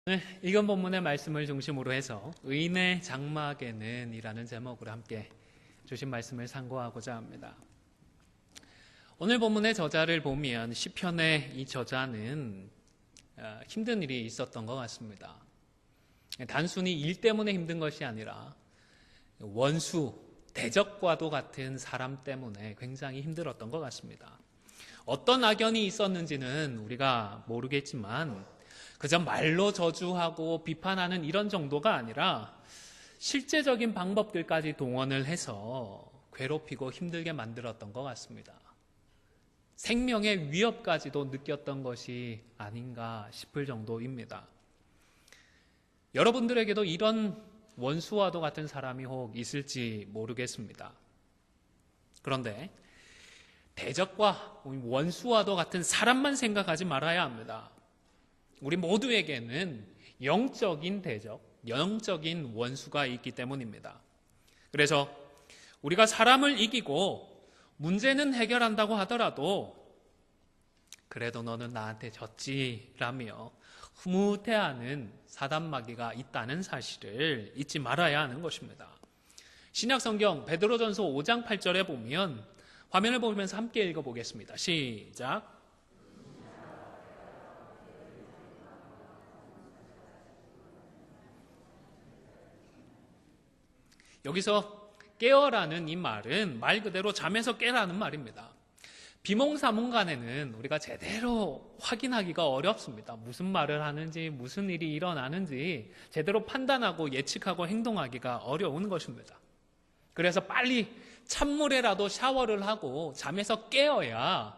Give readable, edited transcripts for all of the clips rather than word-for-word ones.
네, 이건 본문의 말씀을 중심으로 해서 의인의 장막에는 이라는 제목으로 함께 주신 말씀을 상고하고자 합니다. 오늘 본문의 저자를 보면 시편의 이 저자는 힘든 일이 있었던 것 같습니다. 단순히 일 때문에 힘든 것이 아니라 원수, 대적과도 같은 사람 때문에 굉장히 힘들었던 것 같습니다. 어떤 악연이 있었는지는 우리가 모르겠지만 그저 말로 저주하고 비판하는 이런 정도가 아니라 실제적인 방법들까지 동원을 해서 괴롭히고 힘들게 만들었던 것 같습니다. 생명의 위협까지도 느꼈던 것이 아닌가 싶을 정도입니다. 여러분들에게도 이런 원수와도 같은 사람이 혹 있을지 모르겠습니다. 그런데 대적과 원수와도 같은 사람만 생각하지 말아야 합니다. 우리 모두에게는 영적인 대적, 영적인 원수가 있기 때문입니다. 그래서 우리가 사람을 이기고 문제는 해결한다고 하더라도 그래도 너는 나한테 졌지라며 흐뭇해하는 사단마귀가 있다는 사실을 잊지 말아야 하는 것입니다. 신약성경 베드로전서 5장 8절에 보면 화면을 보면서 함께 읽어보겠습니다. 시작. 여기서 깨어라는 이 말은 말 그대로 잠에서 깨라는 말입니다. 비몽사몽간에는 우리가 제대로 확인하기가 어렵습니다. 무슨 말을 하는지, 무슨 일이 일어나는지 제대로 판단하고 예측하고 행동하기가 어려운 것입니다. 그래서 빨리 찬물에라도 샤워를 하고 잠에서 깨어야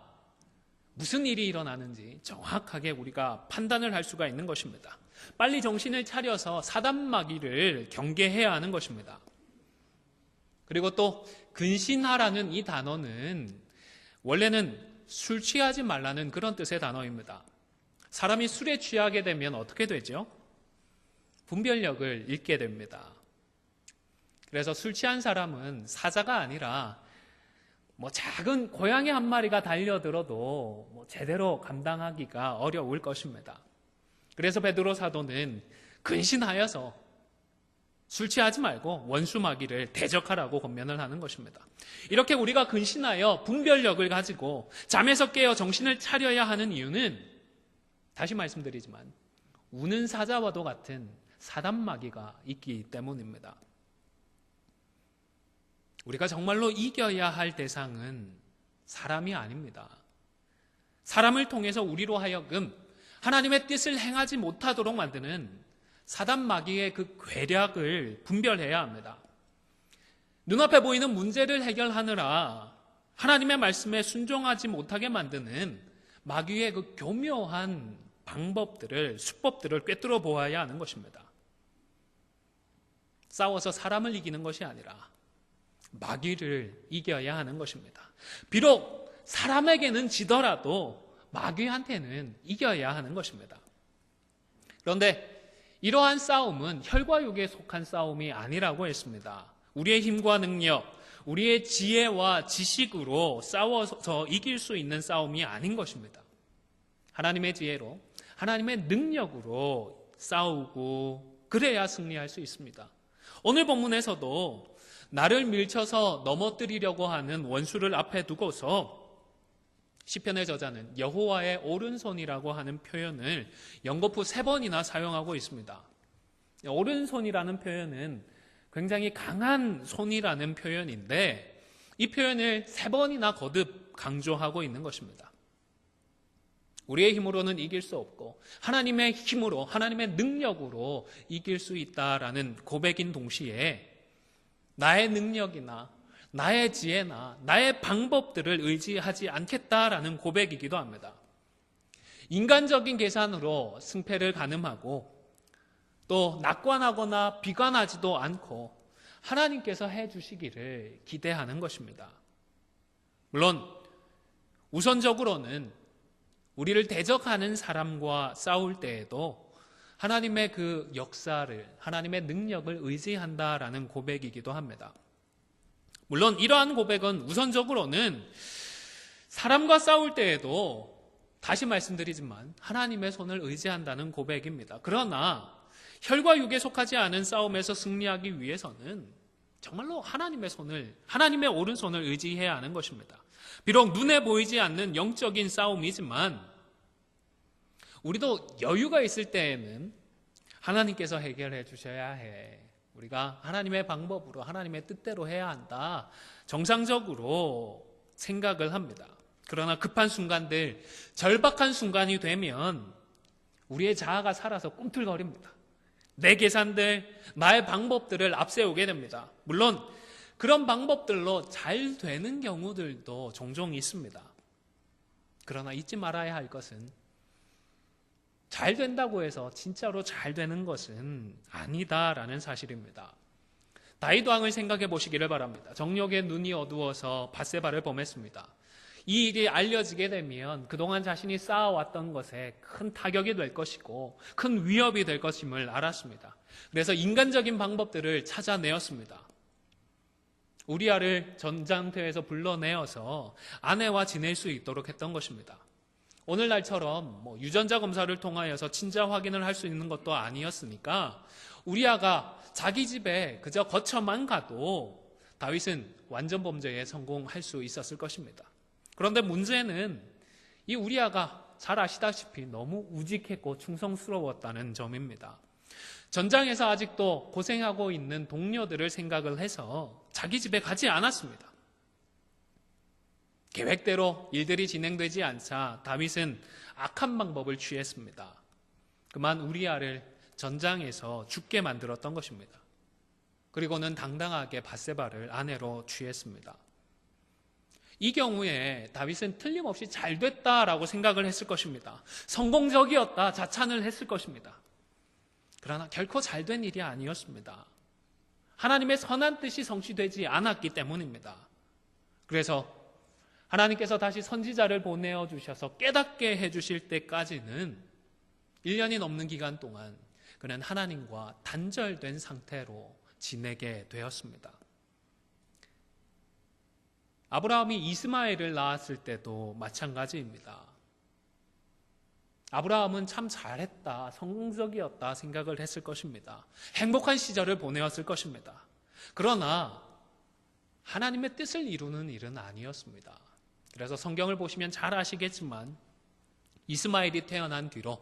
무슨 일이 일어나는지 정확하게 우리가 판단을 할 수가 있는 것입니다. 빨리 정신을 차려서 사단마귀를 경계해야 하는 것입니다. 그리고 또 근신하라는 이 단어는 원래는 술 취하지 말라는 그런 뜻의 단어입니다. 사람이 술에 취하게 되면 어떻게 되죠? 분별력을 잃게 됩니다. 그래서 술 취한 사람은 사자가 아니라 작은 고양이 한 마리가 달려들어도 제대로 감당하기가 어려울 것입니다. 그래서 베드로 사도는 근신하여서 술 취하지 말고 원수마귀를 대적하라고 권면을 하는 것입니다. 이렇게 우리가 근신하여 분별력을 가지고 잠에서 깨어 정신을 차려야 하는 이유는 다시 말씀드리지만 우는 사자와도 같은 사단마귀가 있기 때문입니다. 우리가 정말로 이겨야 할 대상은 사람이 아닙니다. 사람을 통해서 우리로 하여금 하나님의 뜻을 행하지 못하도록 만드는 사단마귀의 그 괴략을 분별해야 합니다. 눈앞에 보이는 문제를 해결하느라 하나님의 말씀에 순종하지 못하게 만드는 마귀의 그 교묘한 방법들을, 수법들을 꿰뚫어 보아야 하는 것입니다. 싸워서 사람을 이기는 것이 아니라 마귀를 이겨야 하는 것입니다. 비록 사람에게는 지더라도 마귀한테는 이겨야 하는 것입니다. 그런데 이러한 싸움은 혈과 육에 속한 싸움이 아니라고 했습니다. 우리의 힘과 능력, 우리의 지혜와 지식으로 싸워서 이길 수 있는 싸움이 아닌 것입니다. 하나님의 지혜로, 하나님의 능력으로 싸우고 그래야 승리할 수 있습니다. 오늘 본문에서도 나를 밀쳐서 넘어뜨리려고 하는 원수를 앞에 두고서 시편의 저자는 여호와의 오른손이라고 하는 표현을 연거푸 3번이나 사용하고 있습니다. 오른손이라는 표현은 굉장히 강한 손이라는 표현인데 이 표현을 3번이나 거듭 강조하고 있는 것입니다. 우리의 힘으로는 이길 수 없고 하나님의 힘으로, 하나님의 능력으로 이길 수 있다라는 고백인 동시에 나의 능력이나 나의 지혜나 나의 방법들을 의지하지 않겠다라는 고백이기도 합니다. 인간적인 계산으로 승패를 가늠하고 또 낙관하거나 비관하지도 않고 하나님께서 해주시기를 기대하는 것입니다. 물론 우선적으로는 우리를 대적하는 사람과 싸울 때에도 하나님의 그 역사를, 하나님의 능력을 의지한다라는 고백이기도 합니다. 물론 이러한 고백은 우선적으로는 사람과 싸울 때에도 다시 말씀드리지만 하나님의 손을 의지한다는 고백입니다. 그러나 혈과 육에 속하지 않은 싸움에서 승리하기 위해서는 정말로 하나님의 오른손을 의지해야 하는 것입니다. 비록 눈에 보이지 않는 영적인 싸움이지만 우리도 여유가 있을 때에는 하나님께서 해결해 주셔야 해. 우리가 하나님의 방법으로 하나님의 뜻대로 해야 한다. 정상적으로 생각을 합니다. 그러나 급한 순간들, 절박한 순간이 되면 우리의 자아가 살아서 꿈틀거립니다. 내 계산들, 나의 방법들을 앞세우게 됩니다. 물론 그런 방법들로 잘 되는 경우들도 종종 있습니다. 그러나 잊지 말아야 할 것은 잘 된다고 해서 진짜로 잘 되는 것은 아니다라는 사실입니다. 다윗 왕을 생각해 보시기를 바랍니다. 정욕의 눈이 어두워서 밧세바를 범했습니다. 이 일이 알려지게 되면 그동안 자신이 쌓아왔던 것에 큰 타격이 될 것이고 큰 위협이 될 것임을 알았습니다. 그래서 인간적인 방법들을 찾아내었습니다. 우리아를 전장터에서 불러내어서 아내와 지낼 수 있도록 했던 것입니다. 오늘날처럼 유전자 검사를 통하여서 친자 확인을 할 수 있는 것도 아니었으니까 우리아가 자기 집에 그저 거쳐만 가도 다윗은 완전 범죄에 성공할 수 있었을 것입니다. 그런데 문제는 이 우리아가 잘 아시다시피 너무 우직했고 충성스러웠다는 점입니다. 전장에서 아직도 고생하고 있는 동료들을 생각을 해서 자기 집에 가지 않았습니다. 계획대로 일들이 진행되지 않자 다윗은 악한 방법을 취했습니다. 그만 우리아를 전장에서 죽게 만들었던 것입니다. 그리고는 당당하게 밧세바를 아내로 취했습니다. 이 경우에 다윗은 틀림없이 잘 됐다라고 생각을 했을 것입니다. 성공적이었다, 자찬을 했을 것입니다. 그러나 결코 잘된 일이 아니었습니다. 하나님의 선한 뜻이 성취되지 않았기 때문입니다. 그래서 하나님께서 다시 선지자를 보내어 주셔서 깨닫게 해주실 때까지는 1년이 넘는 기간 동안 그는 하나님과 단절된 상태로 지내게 되었습니다. 아브라함이 이스마엘을 낳았을 때도 마찬가지입니다. 아브라함은 참 잘했다, 성공적이었다 생각을 했을 것입니다. 행복한 시절을 보내었을 것입니다. 그러나 하나님의 뜻을 이루는 일은 아니었습니다. 그래서 성경을 보시면 잘 아시겠지만 이스마엘이 태어난 뒤로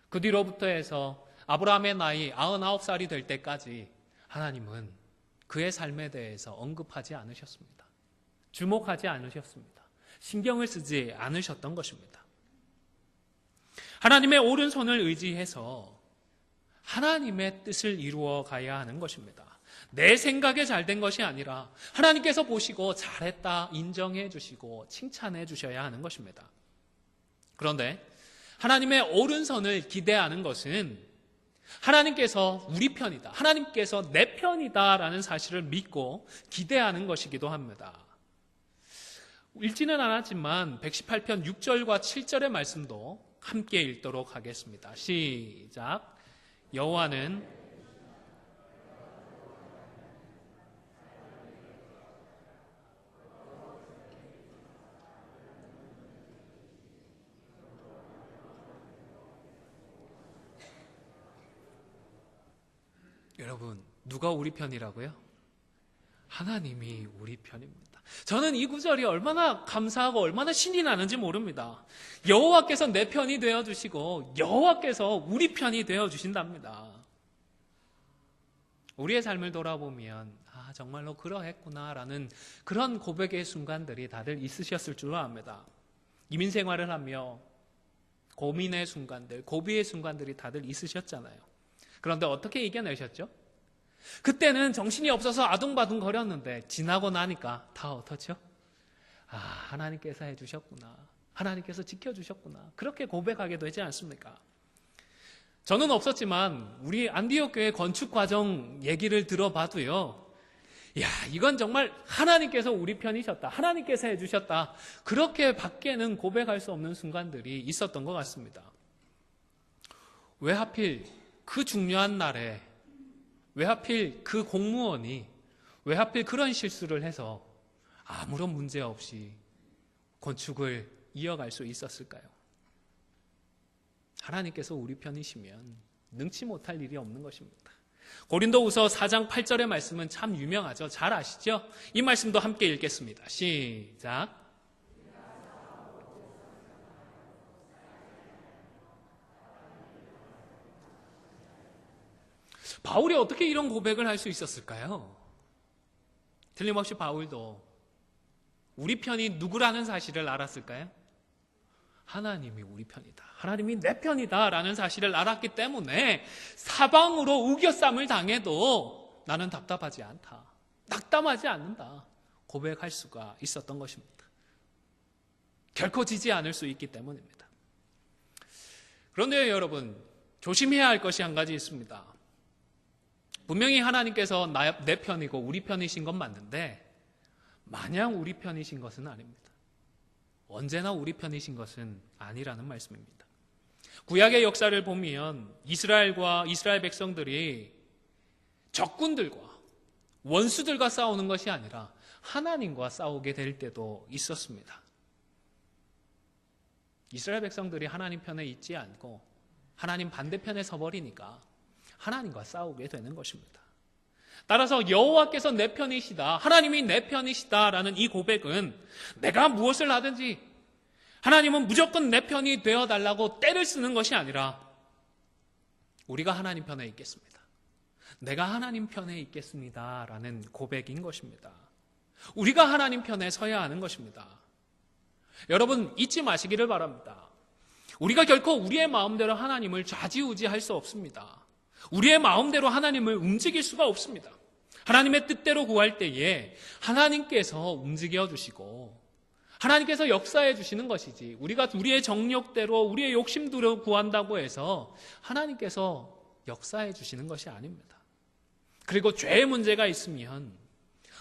그 뒤로부터 해서 아브라함의 나이 99살이 될 때까지 하나님은 그의 삶에 대해서 언급하지 않으셨습니다. 주목하지 않으셨습니다. 신경을 쓰지 않으셨던 것입니다. 하나님의 오른손을 의지해서 하나님의 뜻을 이루어 가야 하는 것입니다. 내 생각에 잘된 것이 아니라 하나님께서 보시고 잘했다 인정해 주시고 칭찬해 주셔야 하는 것입니다. 그런데 하나님의 오른손을 기대하는 것은 하나님께서 우리 편이다, 하나님께서 내 편이다라는 사실을 믿고 기대하는 것이기도 합니다. 읽지는 않았지만 118편 6절과 7절의 말씀도 함께 읽도록 하겠습니다. 시작. 여호와는 여러분, 누가 우리 편이라고요? 하나님이 우리 편입니다. 저는 이 구절이 얼마나 감사하고 얼마나 신이 나는지 모릅니다. 여호와께서 내 편이 되어주시고 여호와께서 우리 편이 되어주신답니다. 우리의 삶을 돌아보면 정말로 그러했구나라는 그런 고백의 순간들이 다들 있으셨을 줄 압니다. 이민 생활을 하며 고민의 순간들, 고비의 순간들이 다들 있으셨잖아요. 그런데 어떻게 이겨내셨죠? 그때는 정신이 없어서 아둥바둥 거렸는데 지나고 나니까 다 어떻죠? 하나님께서 해주셨구나, 하나님께서 지켜주셨구나, 그렇게 고백하게 되지 않습니까? 저는 없었지만 우리 안디옥 교회 건축 과정 얘기를 들어봐도요, 이건 정말 하나님께서 우리 편이셨다, 하나님께서 해주셨다, 그렇게 밖에는 고백할 수 없는 순간들이 있었던 것 같습니다. 왜 하필 그 중요한 날에, 왜 하필 그 공무원이 왜 하필 그런 실수를 해서 아무런 문제 없이 건축을 이어갈 수 있었을까요? 하나님께서 우리 편이시면 능치 못할 일이 없는 것입니다. 고린도후서 4장 8절의 말씀은 참 유명하죠. 잘 아시죠? 이 말씀도 함께 읽겠습니다. 시작. 바울이 어떻게 이런 고백을 할 수 있었을까요? 틀림없이 바울도 우리 편이 누구라는 사실을 알았을까요? 하나님이 우리 편이다. 하나님이 내 편이다 라는 사실을 알았기 때문에 사방으로 우겨쌈을 당해도 나는 답답하지 않다. 낙담하지 않는다. 고백할 수가 있었던 것입니다. 결코 지지 않을 수 있기 때문입니다. 그런데 여러분, 조심해야 할 것이 한 가지 있습니다. 분명히 하나님께서 내 편이고 우리 편이신 건 맞는데 마냥 우리 편이신 것은 아닙니다. 언제나 우리 편이신 것은 아니라는 말씀입니다. 구약의 역사를 보면 이스라엘 백성들이 적군들과 원수들과 싸우는 것이 아니라 하나님과 싸우게 될 때도 있었습니다. 이스라엘 백성들이 하나님 편에 있지 않고 하나님 반대편에 서버리니까 하나님과 싸우게 되는 것입니다. 따라서 여호와께서 내 편이시다, 하나님이 내 편이시다라는 이 고백은 내가 무엇을 하든지 하나님은 무조건 내 편이 되어달라고 떼를 쓰는 것이 아니라 우리가 하나님 편에 있겠습니다. 내가 하나님 편에 있겠습니다라는 고백인 것입니다. 우리가 하나님 편에 서야 하는 것입니다. 여러분, 잊지 마시기를 바랍니다. 우리가 결코 우리의 마음대로 하나님을 좌지우지할 수 없습니다. 우리의 마음대로 하나님을 움직일 수가 없습니다. 하나님의 뜻대로 구할 때에 하나님께서 움직여 주시고 하나님께서 역사해 주시는 것이지, 우리가 우리의 정욕대로 우리의 욕심대로 구한다고 해서 하나님께서 역사해 주시는 것이 아닙니다. 그리고 죄의 문제가 있으면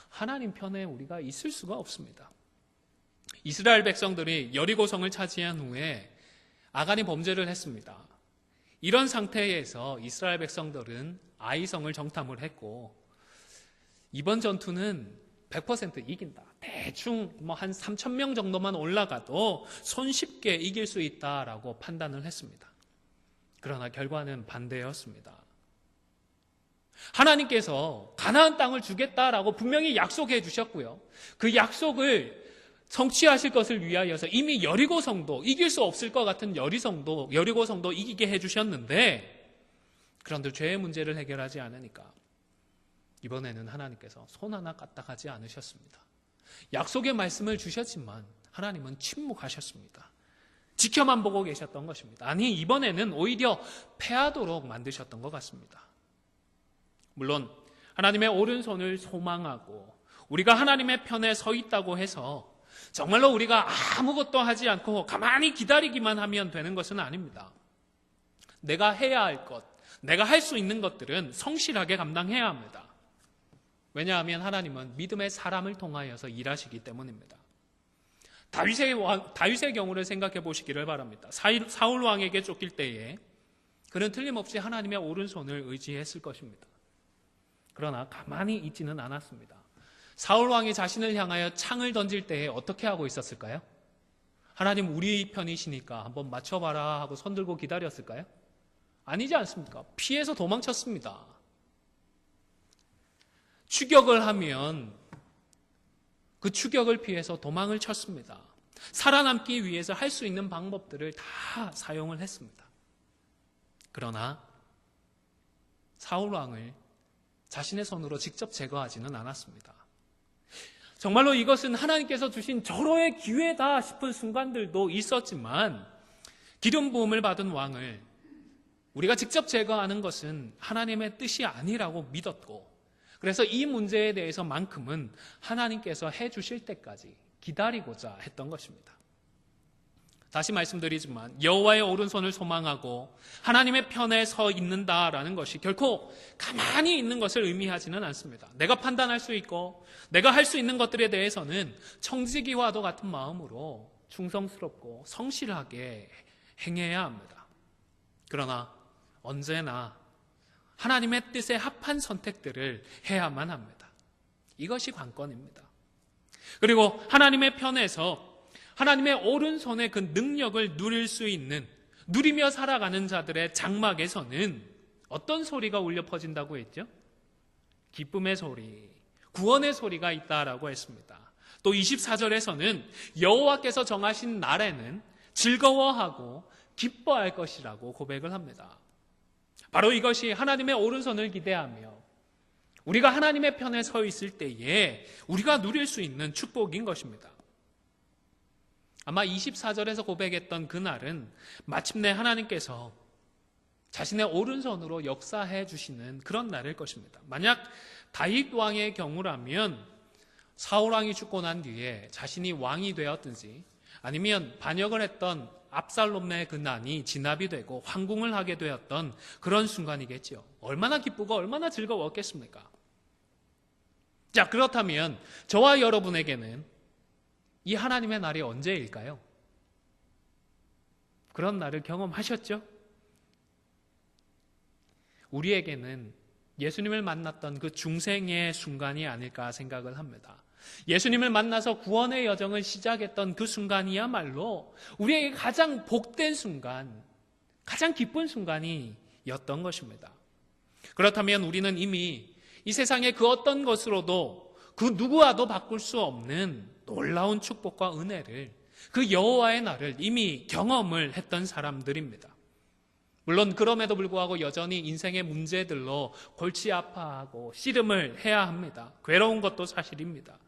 하나님 편에 우리가 있을 수가 없습니다. 이스라엘 백성들이 여리고성을 차지한 후에 아간이 범죄를 했습니다. 이런 상태에서 이스라엘 백성들은 아이성을 정탐을 했고 이번 전투는 100% 이긴다. 대충 한 3,000명 정도만 올라가도 손쉽게 이길 수 있다라고 판단을 했습니다. 그러나 결과는 반대였습니다. 하나님께서 가나안 땅을 주겠다라고 분명히 약속해 주셨고요. 그 약속을 성취하실 것을 위하여서 이미 여리고성도, 이길 수 없을 것 같은 여리고성도 이기게 해주셨는데, 그런데 죄의 문제를 해결하지 않으니까 이번에는 하나님께서 손 하나 까딱하지 않으셨습니다. 약속의 말씀을 주셨지만 하나님은 침묵하셨습니다. 지켜만 보고 계셨던 것입니다. 아니, 이번에는 오히려 패하도록 만드셨던 것 같습니다. 물론 하나님의 오른손을 소망하고 우리가 하나님의 편에 서 있다고 해서 정말로 우리가 아무것도 하지 않고 가만히 기다리기만 하면 되는 것은 아닙니다. 내가 해야 할 것, 내가 할 수 있는 것들은 성실하게 감당해야 합니다. 왜냐하면 하나님은 믿음의 사람을 통하여서 일하시기 때문입니다. 다윗의 경우를 생각해 보시기를 바랍니다. 사울 왕에게 쫓길 때에 그는 틀림없이 하나님의 오른손을 의지했을 것입니다. 그러나 가만히 있지는 않았습니다. 사울 왕이 자신을 향하여 창을 던질 때에 어떻게 하고 있었을까요? 하나님 우리 편이시니까 한번 맞춰봐라 하고 손 들고 기다렸을까요? 아니지 않습니까? 피해서 도망쳤습니다. 추격을 하면 그 추격을 피해서 도망을 쳤습니다. 살아남기 위해서 할 수 있는 방법들을 다 사용을 했습니다. 그러나 사울 왕을 자신의 손으로 직접 제거하지는 않았습니다. 정말로 이것은 하나님께서 주신 절호의 기회다 싶은 순간들도 있었지만 기름 부음을 받은 왕을 우리가 직접 제거하는 것은 하나님의 뜻이 아니라고 믿었고, 그래서 이 문제에 대해서만큼은 하나님께서 해주실 때까지 기다리고자 했던 것입니다. 다시 말씀드리지만 여호와의 오른손을 소망하고 하나님의 편에 서 있는다라는 것이 결코 가만히 있는 것을 의미하지는 않습니다. 내가 판단할 수 있고 내가 할 수 있는 것들에 대해서는 청지기와도 같은 마음으로 충성스럽고 성실하게 행해야 합니다. 그러나 언제나 하나님의 뜻에 합한 선택들을 해야만 합니다. 이것이 관건입니다. 그리고 하나님의 편에서 하나님의 오른손의 그 능력을 누릴 수 있는, 누리며 살아가는 자들의 장막에서는 어떤 소리가 울려 퍼진다고 했죠? 기쁨의 소리, 구원의 소리가 있다라고 했습니다. 또 24절에서는 여호와께서 정하신 날에는 즐거워하고 기뻐할 것이라고 고백을 합니다. 바로 이것이 하나님의 오른손을 기대하며 우리가 하나님의 편에 서 있을 때에 우리가 누릴 수 있는 축복인 것입니다. 아마 24절에서 고백했던 그날은 마침내 하나님께서 자신의 오른손으로 역사해 주시는 그런 날일 것입니다. 만약 다윗 왕의 경우라면 사울 왕이 죽고 난 뒤에 자신이 왕이 되었든지 아니면 반역을 했던 압살롬의 그 난이 진압이 되고 황궁을 하게 되었던 그런 순간이겠죠. 얼마나 기쁘고 얼마나 즐거웠겠습니까? 자, 그렇다면 저와 여러분에게는 이 하나님의 날이 언제일까요? 그런 날을 경험하셨죠? 우리에게는 예수님을 만났던 그 중생의 순간이 아닐까 생각을 합니다. 예수님을 만나서 구원의 여정을 시작했던 그 순간이야말로 우리에게 가장 복된 순간, 가장 기쁜 순간이었던 것입니다. 그렇다면 우리는 이미 이 세상의 그 어떤 것으로도 그 누구와도 바꿀 수 없는 놀라운 축복과 은혜를, 그 여호와의 날을 이미 경험을 했던 사람들입니다. 물론 그럼에도 불구하고 여전히 인생의 문제들로 골치 아파하고 씨름을 해야 합니다. 괴로운 것도 사실입니다.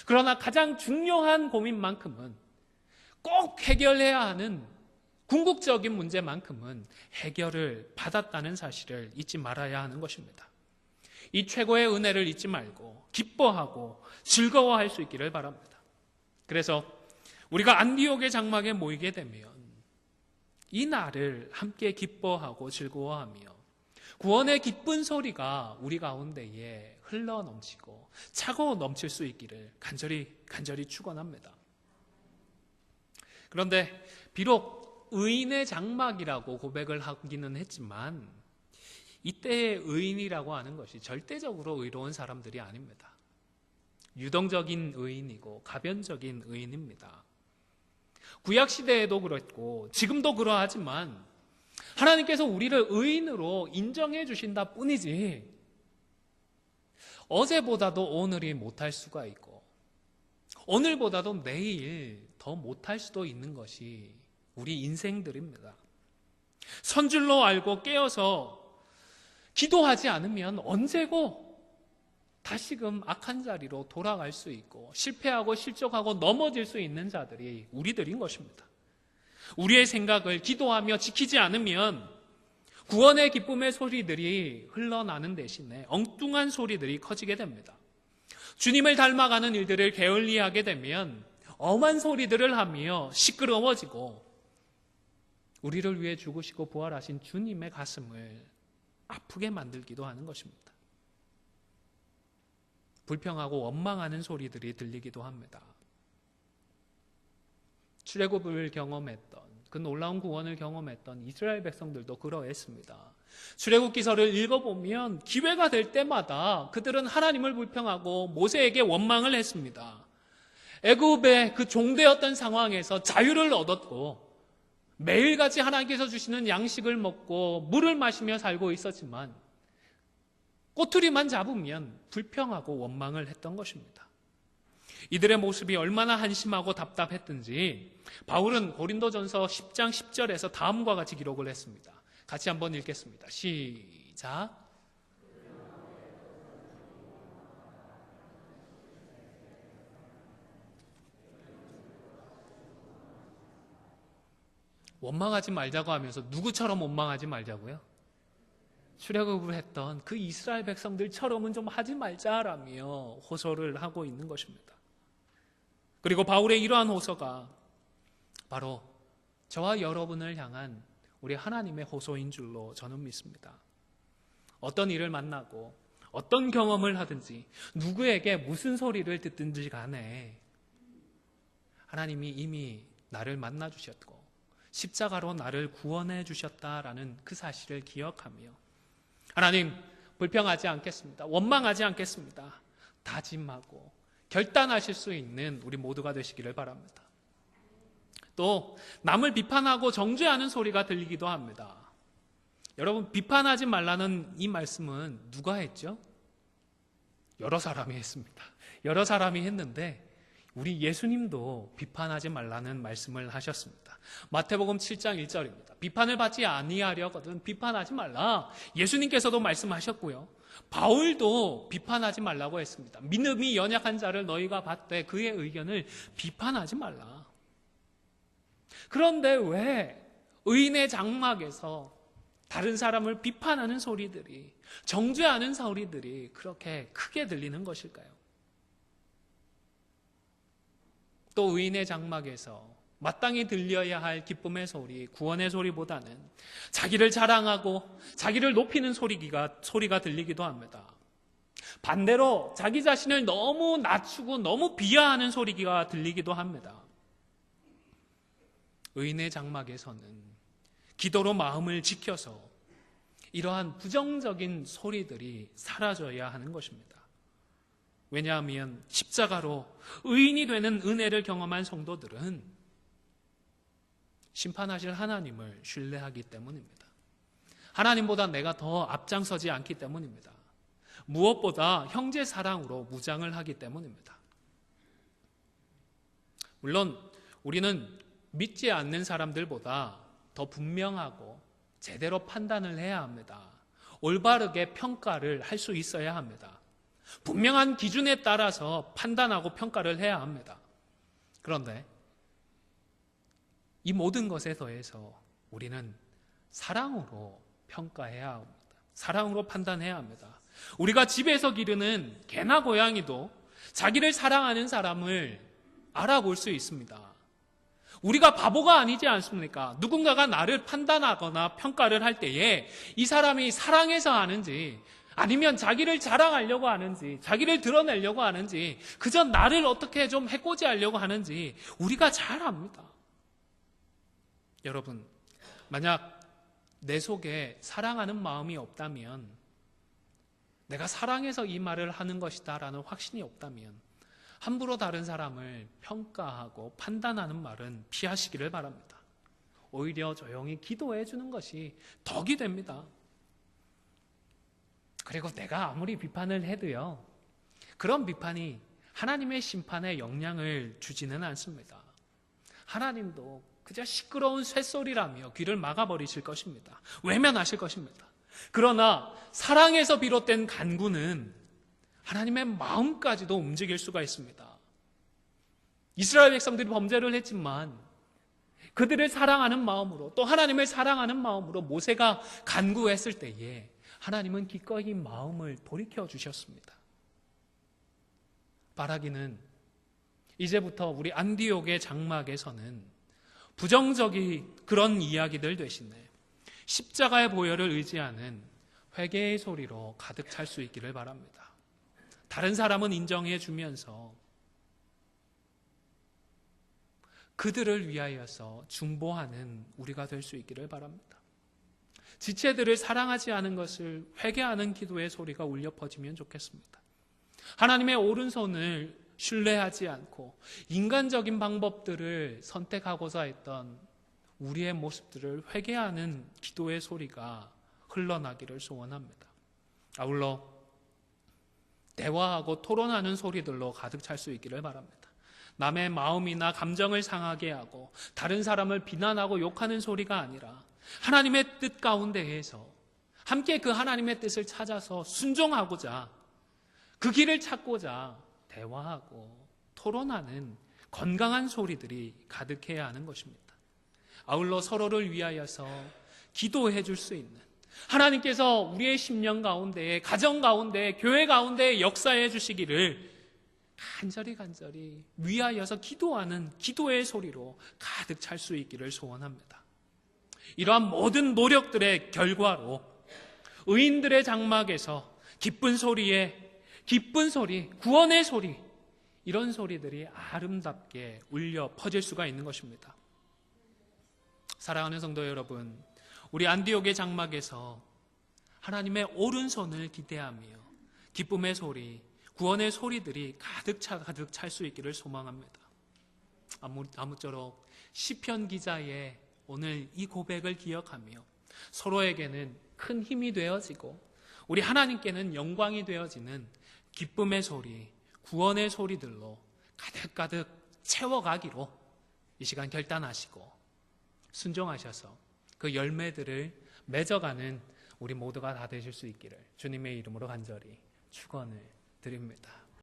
그러나 가장 중요한 고민만큼은, 꼭 해결해야 하는 궁극적인 문제만큼은 해결을 받았다는 사실을 잊지 말아야 하는 것입니다. 이 최고의 은혜를 잊지 말고 기뻐하고 즐거워할 수 있기를 바랍니다. 그래서 우리가 안디옥의 장막에 모이게 되면 이 날을 함께 기뻐하고 즐거워하며 구원의 기쁜 소리가 우리 가운데에 흘러 넘치고 차고 넘칠 수 있기를 간절히 축원합니다. 그런데 비록 의인의 장막이라고 고백을 하기는 했지만 이때의 의인이라고 하는 것이 절대적으로 의로운 사람들이 아닙니다. 유동적인 의인이고 가변적인 의인입니다. 구약시대에도 그렇고 지금도 그러하지만 하나님께서 우리를 의인으로 인정해 주신다 뿐이지 어제보다도 오늘이 못할 수가 있고 오늘보다도 내일 더 못할 수도 있는 것이 우리 인생들입니다. 선줄로 알고 깨어서 기도하지 않으면 언제고 다시금 악한 자리로 돌아갈 수 있고 실패하고 실족하고 넘어질 수 있는 자들이 우리들인 것입니다. 우리의 생각을 기도하며 지키지 않으면 구원의 기쁨의 소리들이 흘러나는 대신에 엉뚱한 소리들이 커지게 됩니다. 주님을 닮아가는 일들을 게을리하게 되면 엄한 소리들을 하며 시끄러워지고 우리를 위해 죽으시고 부활하신 주님의 가슴을 아프게 만들기도 하는 것입니다. 불평하고 원망하는 소리들이 들리기도 합니다. 출애굽을 경험했던, 그 놀라운 구원을 경험했던 이스라엘 백성들도 그러했습니다. 출애굽기서를 읽어보면 기회가 될 때마다 그들은 하나님을 불평하고 모세에게 원망을 했습니다. 애굽의 그 종되었던 상황에서 자유를 얻었고 매일같이 하나님께서 주시는 양식을 먹고 물을 마시며 살고 있었지만 꼬투리만 잡으면 불평하고 원망을 했던 것입니다. 이들의 모습이 얼마나 한심하고 답답했든지 바울은 고린도전서 10장 10절에서 다음과 같이 기록을 했습니다. 같이 한번 읽겠습니다. 시작. 원망하지 말자고 하면서 누구처럼 원망하지 말자고요? 출애굽을 했던 그 이스라엘 백성들처럼은 좀 하지 말자라며 호소를 하고 있는 것입니다. 그리고 바울의 이러한 호소가 바로 저와 여러분을 향한 우리 하나님의 호소인 줄로 저는 믿습니다. 어떤 일을 만나고 어떤 경험을 하든지 누구에게 무슨 소리를 듣든지 간에 하나님이 이미 나를 만나 주셨고 십자가로 나를 구원해 주셨다라는 그 사실을 기억하며 하나님 불평하지 않겠습니다. 원망하지 않겠습니다. 다짐하고 결단하실 수 있는 우리 모두가 되시기를 바랍니다. 또 남을 비판하고 정죄하는 소리가 들리기도 합니다. 여러분, 비판하지 말라는 이 말씀은 누가 했죠? 여러 사람이 했습니다. 여러 사람이 했는데 우리 예수님도 비판하지 말라는 말씀을 하셨습니다. 마태복음 7장 1절입니다. 비판을 받지 아니하려거든 비판하지 말라. 예수님께서도 말씀하셨고요. 바울도 비판하지 말라고 했습니다. 믿음이 연약한 자를 너희가 받되 그의 의견을 비판하지 말라. 그런데 왜 의인의 장막에서 다른 사람을 비판하는 소리들이, 정죄하는 소리들이 그렇게 크게 들리는 것일까요? 또 의인의 장막에서 마땅히 들려야 할 기쁨의 소리, 구원의 소리보다는 자기를 자랑하고 자기를 높이는 소리가 들리기도 합니다. 반대로 자기 자신을 너무 낮추고 너무 비하하는 소리가 들리기도 합니다. 의인의 장막에서는 기도로 마음을 지켜서 이러한 부정적인 소리들이 사라져야 하는 것입니다. 왜냐하면 십자가로 의인이 되는 은혜를 경험한 성도들은 심판하실 하나님을 신뢰하기 때문입니다. 하나님보다 내가 더 앞장서지 않기 때문입니다. 무엇보다 형제 사랑으로 무장을 하기 때문입니다. 물론 우리는 믿지 않는 사람들보다 더 분명하고 제대로 판단을 해야 합니다. 올바르게 평가를 할 수 있어야 합니다. 분명한 기준에 따라서 판단하고 평가를 해야 합니다. 그런데 이 모든 것에 더해서 우리는 사랑으로 평가해야 합니다. 사랑으로 판단해야 합니다. 우리가 집에서 기르는 개나 고양이도 자기를 사랑하는 사람을 알아볼 수 있습니다. 우리가 바보가 아니지 않습니까? 누군가가 나를 판단하거나 평가를 할 때에 이 사람이 사랑해서 하는지, 아니면 자기를 자랑하려고 하는지, 자기를 드러내려고 하는지, 그저 나를 어떻게 좀 해코지 하려고 하는지 우리가 잘 압니다. 여러분, 만약 내 속에 사랑하는 마음이 없다면, 내가 사랑해서 이 말을 하는 것이다 라는 확신이 없다면 함부로 다른 사람을 평가하고 판단하는 말은 피하시기를 바랍니다. 오히려 조용히 기도해 주는 것이 덕이 됩니다. 그리고 내가 아무리 비판을 해도요, 그런 비판이 하나님의 심판에 영향을 주지는 않습니다. 하나님도 그저 시끄러운 쇳소리라며 귀를 막아버리실 것입니다. 외면하실 것입니다. 그러나 사랑에서 비롯된 간구는 하나님의 마음까지도 움직일 수가 있습니다. 이스라엘 백성들이 범죄를 했지만 그들을 사랑하는 마음으로, 또 하나님을 사랑하는 마음으로 모세가 간구했을 때에 하나님은 기꺼이 마음을 돌이켜 주셨습니다. 바라기는 이제부터 우리 안디옥의 장막에서는 부정적인 그런 이야기들 대신에 십자가의 보혈을 의지하는 회개의 소리로 가득 찰 수 있기를 바랍니다. 다른 사람은 인정해 주면서 그들을 위하여서 중보하는 우리가 될 수 있기를 바랍니다. 지체들을 사랑하지 않은 것을 회개하는 기도의 소리가 울려 퍼지면 좋겠습니다. 하나님의 오른손을 신뢰하지 않고 인간적인 방법들을 선택하고자 했던 우리의 모습들을 회개하는 기도의 소리가 흘러나기를 소원합니다. 아울러 대화하고 토론하는 소리들로 가득 찰 수 있기를 바랍니다. 남의 마음이나 감정을 상하게 하고 다른 사람을 비난하고 욕하는 소리가 아니라 하나님의 뜻 가운데에서 함께 그 하나님의 뜻을 찾아서 순종하고자, 그 길을 찾고자 대화하고 토론하는 건강한 소리들이 가득해야 하는 것입니다. 아울러 서로를 위하여서 기도해 줄 수 있는, 하나님께서 우리의 심령 가운데, 가정 가운데, 교회 가운데 역사해 주시기를 간절히 위하여서 기도하는 기도의 소리로 가득 찰 수 있기를 소원합니다. 이러한 모든 노력들의 결과로 의인들의 장막에서 기쁜 소리, 구원의 소리, 이런 소리들이 아름답게 울려 퍼질 수가 있는 것입니다. 사랑하는 성도 여러분, 우리 안디옥의 장막에서 하나님의 오른손을 기대하며 기쁨의 소리, 구원의 소리들이 가득 찰 수 있기를 소망합니다. 아무쪼록 시편 기자의 오늘 이 고백을 기억하며 서로에게는 큰 힘이 되어지고 우리 하나님께는 영광이 되어지는 기쁨의 소리, 구원의 소리들로 가득가득 채워가기로 이 시간 결단하시고 순종하셔서 그 열매들을 맺어가는 우리 모두가 다 되실 수 있기를 주님의 이름으로 간절히 축원을 드립니다.